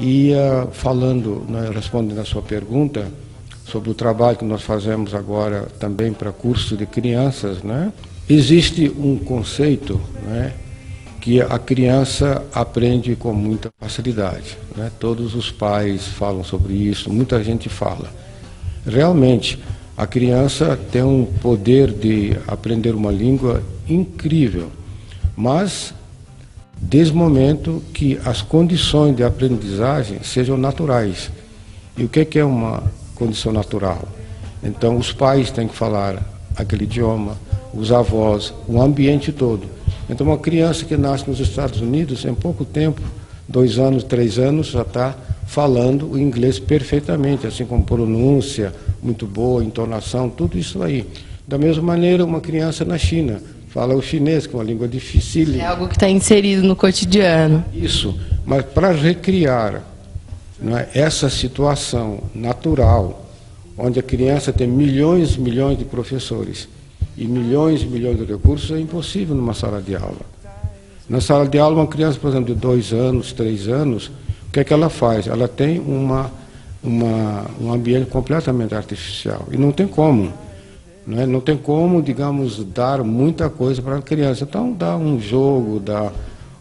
E falando, né, respondendo a sua pergunta sobre o trabalho que nós fazemos agora também para curso de crianças, né, existe um conceito, né, que a criança aprende com muita facilidade, né? Todos os pais falam sobre isso, muita gente fala. Realmente, a criança tem um poder de aprender uma língua incrível, mas desde o momento que as condições de aprendizagem sejam naturais. E o que é uma condição natural? Então, os pais têm que falar aquele idioma, os avós, o ambiente todo. Então, uma criança que nasce nos Estados Unidos, em pouco tempo, 2 anos, 3 anos, já está falando o inglês perfeitamente, assim como pronúncia muito boa, entonação, tudo isso aí. Da mesma maneira, uma criança na China fala o chinês, que é uma língua difícil. É algo que está inserido no cotidiano. Isso, mas para recriar, não é, essa situação natural, onde a criança tem milhões e milhões de professores e milhões de recursos, é impossível numa sala de aula. Na sala de aula, uma criança, por exemplo, de 2 anos, 3 anos, o que é que ela faz? Ela tem um ambiente completamente artificial. E não tem como. Não tem como, digamos, dar muita coisa para a criança. Então, dá um jogo, dá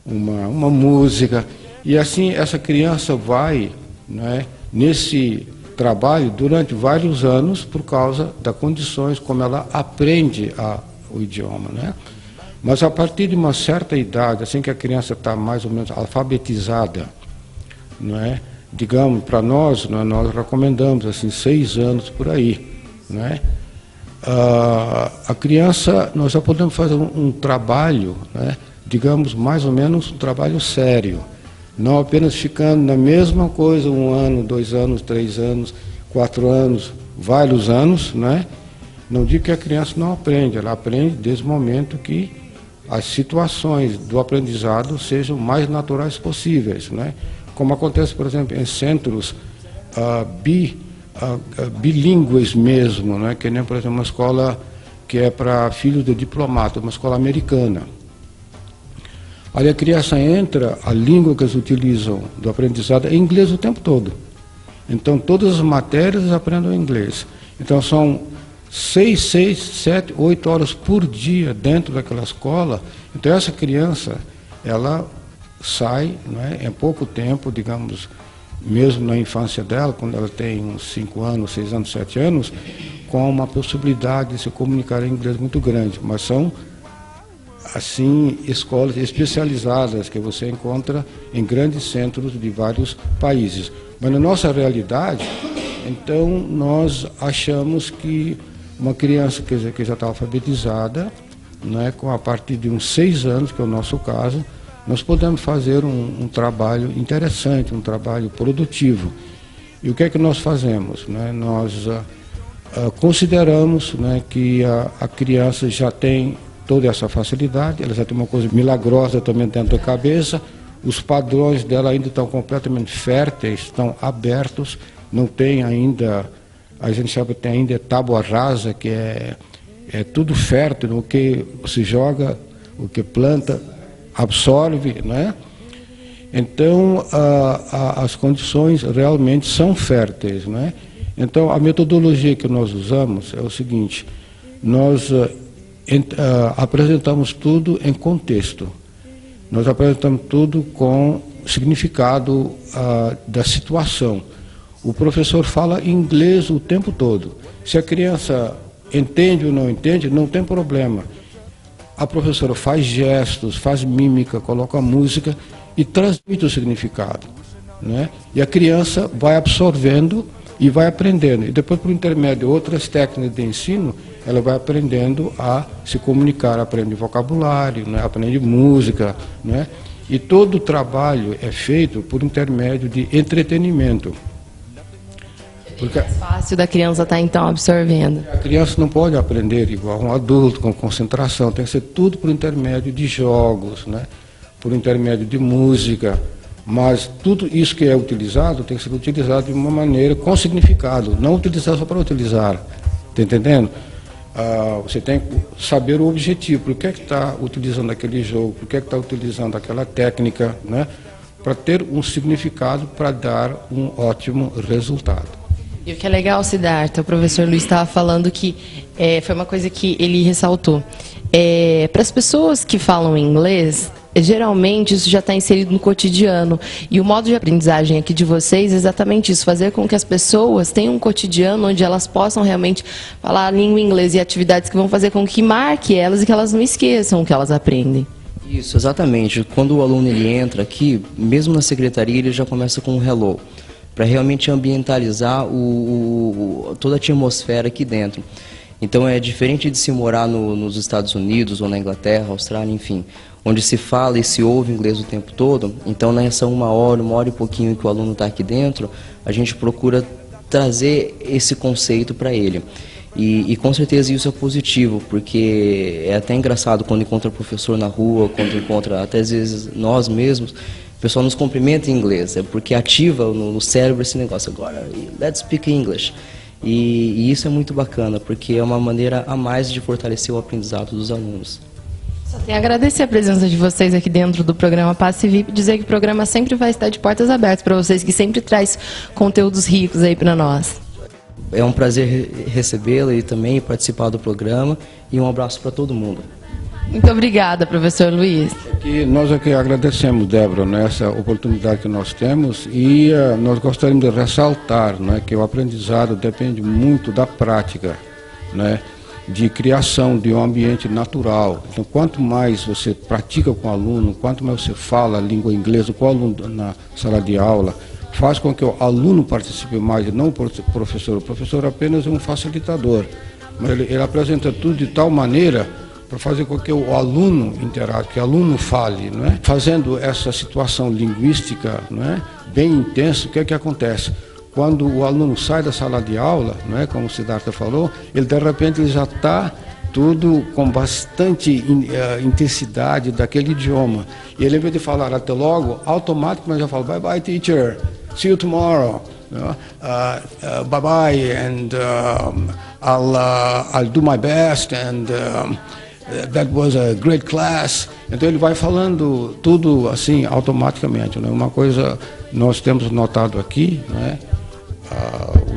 uma música. E assim, essa criança vai, né, nesse trabalho durante vários anos por causa das condições como ela aprende o idioma, né? Mas a partir de uma certa idade, assim que a criança está mais ou menos alfabetizada, não é? Digamos, para nós, né, nós recomendamos assim 6 anos por aí, né? A criança, nós já podemos fazer um trabalho, né, digamos, mais ou menos um trabalho sério, não apenas ficando na mesma coisa 1 ano, 2 anos, 3 anos, 4 anos, vários anos, né? Não digo que a criança não aprende, ela aprende desde o momento que as situações do aprendizado sejam mais naturais possíveis, né? Como acontece, por exemplo, em centros bilíngues mesmo, né? Que nem, por exemplo, uma escola que é para filhos de diplomata, uma escola americana. Aí a criança entra, a língua que eles utilizam do aprendizado é inglês o tempo todo. Então, todas as matérias eles aprendem inglês. Então, são 6, 7, 8 horas por dia dentro daquela escola. Então, essa criança, ela sai, né, em pouco tempo, digamos, mesmo na infância dela, quando ela tem uns 5 anos, 6 anos, 7 anos, com uma possibilidade de se comunicar em inglês muito grande. Mas são assim, escolas especializadas que você encontra em grandes centros de vários países. Mas na nossa realidade, então, nós achamos que uma criança que já está alfabetizada, né, a partir de uns 6 anos, que é o nosso caso, nós podemos fazer um trabalho interessante, um trabalho produtivo. E o que é que nós fazemos? Né? Nós consideramos, né, que a criança já tem toda essa facilidade, ela já tem uma coisa milagrosa também dentro da cabeça, os padrões dela ainda estão completamente férteis, estão abertos, não tem ainda, a gente sabe que tem ainda tábua rasa, que é tudo fértil, o que se joga, o que planta, absorve, né? Então, as condições realmente são férteis, né? Então, a metodologia que nós usamos é o seguinte: nós apresentamos tudo em contexto. Nós apresentamos tudo com significado da situação. O professor fala inglês o tempo todo. Se a criança entende ou não entende, não tem problema. A professora faz gestos, faz mímica, coloca música e transmite o significado, né? E a criança vai absorvendo e vai aprendendo. E depois, por intermédio de outras técnicas de ensino, ela vai aprendendo a se comunicar, aprende vocabulário, né? Aprende música, né? E todo o trabalho é feito por intermédio de entretenimento. Porque é mais fácil da criança estar, então, absorvendo. A criança não pode aprender igual um adulto, com concentração. Tem que ser tudo por intermédio de jogos, né? Por intermédio de música. Mas tudo isso que é utilizado tem que ser utilizado de uma maneira com significado, não utilizar só para utilizar. Está entendendo? Você tem que saber o objetivo, por que está utilizando aquele jogo, por que está utilizando aquela técnica, né? para ter um significado, para dar um ótimo resultado. E o que é legal, Siddhartha, o professor Luiz estava falando que foi uma coisa que ele ressaltou. Para as pessoas que falam inglês, geralmente isso já está inserido no cotidiano. E o modo de aprendizagem aqui de vocês é exatamente isso, fazer com que as pessoas tenham um cotidiano onde elas possam realmente falar a língua inglesa e atividades que vão fazer com que marque elas e que elas não esqueçam o que elas aprendem. Isso, exatamente. Quando o aluno ele entra aqui, mesmo na secretaria, ele já começa com um hello, para realmente ambientalizar toda a atmosfera aqui dentro. Então é diferente de se morar nos Estados Unidos ou na Inglaterra, Austrália, enfim, onde se fala e se ouve inglês o tempo todo. Então nessa uma hora e pouquinho que o aluno está aqui dentro, a gente procura trazer esse conceito para ele. E com certeza isso é positivo, porque é até engraçado quando encontra professor na rua, quando encontra até às vezes nós mesmos, o pessoal nos cumprimenta em inglês, é porque ativa no cérebro esse negócio agora, let's speak English. E isso é muito bacana, porque é uma maneira a mais de fortalecer o aprendizado dos alunos. Só tenho a agradecer a presença de vocês aqui dentro do programa Passe VIP, dizer que o programa sempre vai estar de portas abertas para vocês, que sempre traz conteúdos ricos aí para nós. É um prazer recebê-la e também participar do programa, e um abraço para todo mundo. Muito obrigada, professor Luiz. Nós aqui agradecemos, Débora, essa oportunidade que nós temos, e nós gostaríamos de ressaltar, que o aprendizado depende muito da prática, de criação de um ambiente natural. Então, quanto mais você pratica com o aluno, quanto mais você fala a língua inglesa com o aluno na sala de aula, faz com que o aluno participe mais e não o professor. O professor apenas é um facilitador, mas ele apresenta tudo de tal maneira para fazer com que o aluno interaja, que o aluno fale, Fazendo essa situação linguística, bem intensa, o que é que acontece? Quando o aluno sai da sala de aula, como o Siddhartha falou, ele de repente ele já está tudo com bastante intensidade daquele idioma. E ele, em vez de falar até logo, automaticamente já fala bye bye teacher, see you tomorrow, bye bye, and I'll do my best, and that was a great class. Então ele vai falando tudo assim automaticamente. Uma coisa nós temos notado aqui,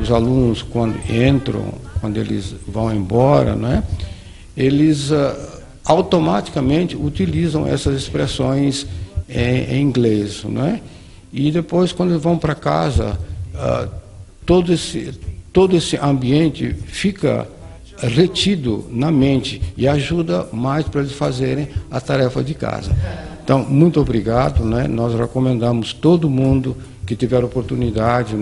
os alunos quando entram, quando eles vão embora, eles automaticamente utilizam essas expressões em inglês, E depois quando eles vão para casa, todo esse ambiente fica retido na mente e ajuda mais para eles fazerem a tarefa de casa. Então, muito obrigado, Nós recomendamos todo mundo que tiver oportunidade,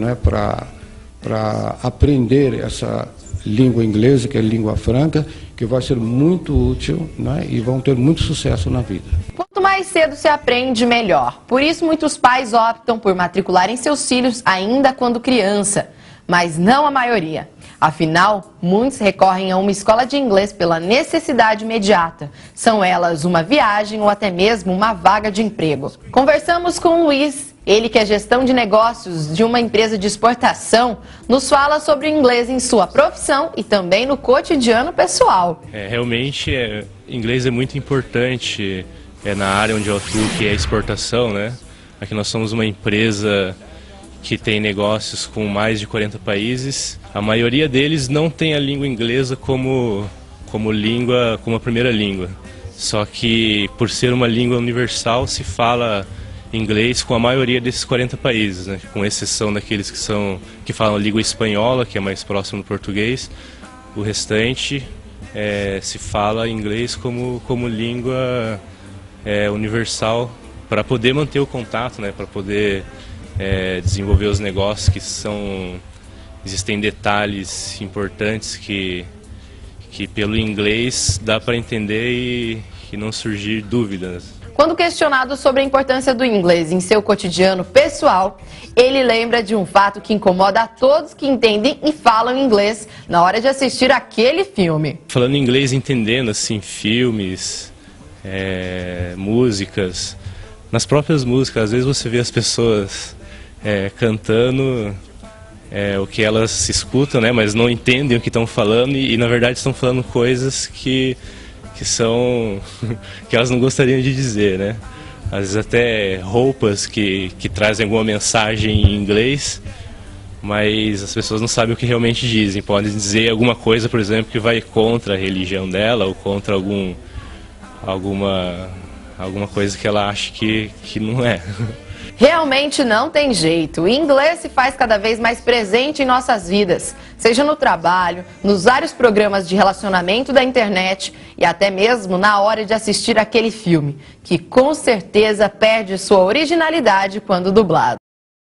para aprender essa língua inglesa, que é língua franca, que vai ser muito útil, e vão ter muito sucesso na vida. Quanto mais cedo se aprende, melhor. Por isso, muitos pais optam por matricularem seus filhos ainda quando criança, mas não a maioria. Afinal, muitos recorrem a uma escola de inglês pela necessidade imediata. São elas uma viagem ou até mesmo uma vaga de emprego. Conversamos com o Luiz, ele que é gestão de negócios de uma empresa de exportação, nos fala sobre o inglês em sua profissão e também no cotidiano pessoal. Realmente, inglês é muito importante na área onde eu atuo, que é a exportação, Aqui nós somos uma empresa que tem negócios com mais de 40 países. A maioria deles não tem a língua inglesa como a primeira língua. Só que, por ser uma língua universal, se fala inglês com a maioria desses 40 países, com exceção daqueles que falam a língua espanhola, que é mais próximo do português. O restante se fala inglês como língua universal, para poder manter o contato, para poder desenvolver os negócios existem detalhes importantes que pelo inglês dá para entender e não surgir dúvidas. Quando questionado sobre a importância do inglês em seu cotidiano pessoal, ele lembra de um fato que incomoda a todos que entendem e falam inglês na hora de assistir aquele filme. Falando inglês, entendendo assim filmes, músicas, nas próprias músicas, às vezes você vê as pessoas cantando o que elas escutam, mas não entendem o que estão falando e na verdade estão falando coisas que elas não gostariam de dizer, às vezes até roupas que trazem alguma mensagem em inglês, mas as pessoas não sabem o que realmente dizem. Podem dizer alguma coisa, por exemplo, que vai contra a religião dela ou contra alguma coisa que ela acha que não é. Realmente não tem jeito. O inglês se faz cada vez mais presente em nossas vidas, seja no trabalho, nos vários programas de relacionamento da internet e até mesmo na hora de assistir aquele filme, que com certeza perde sua originalidade quando dublado.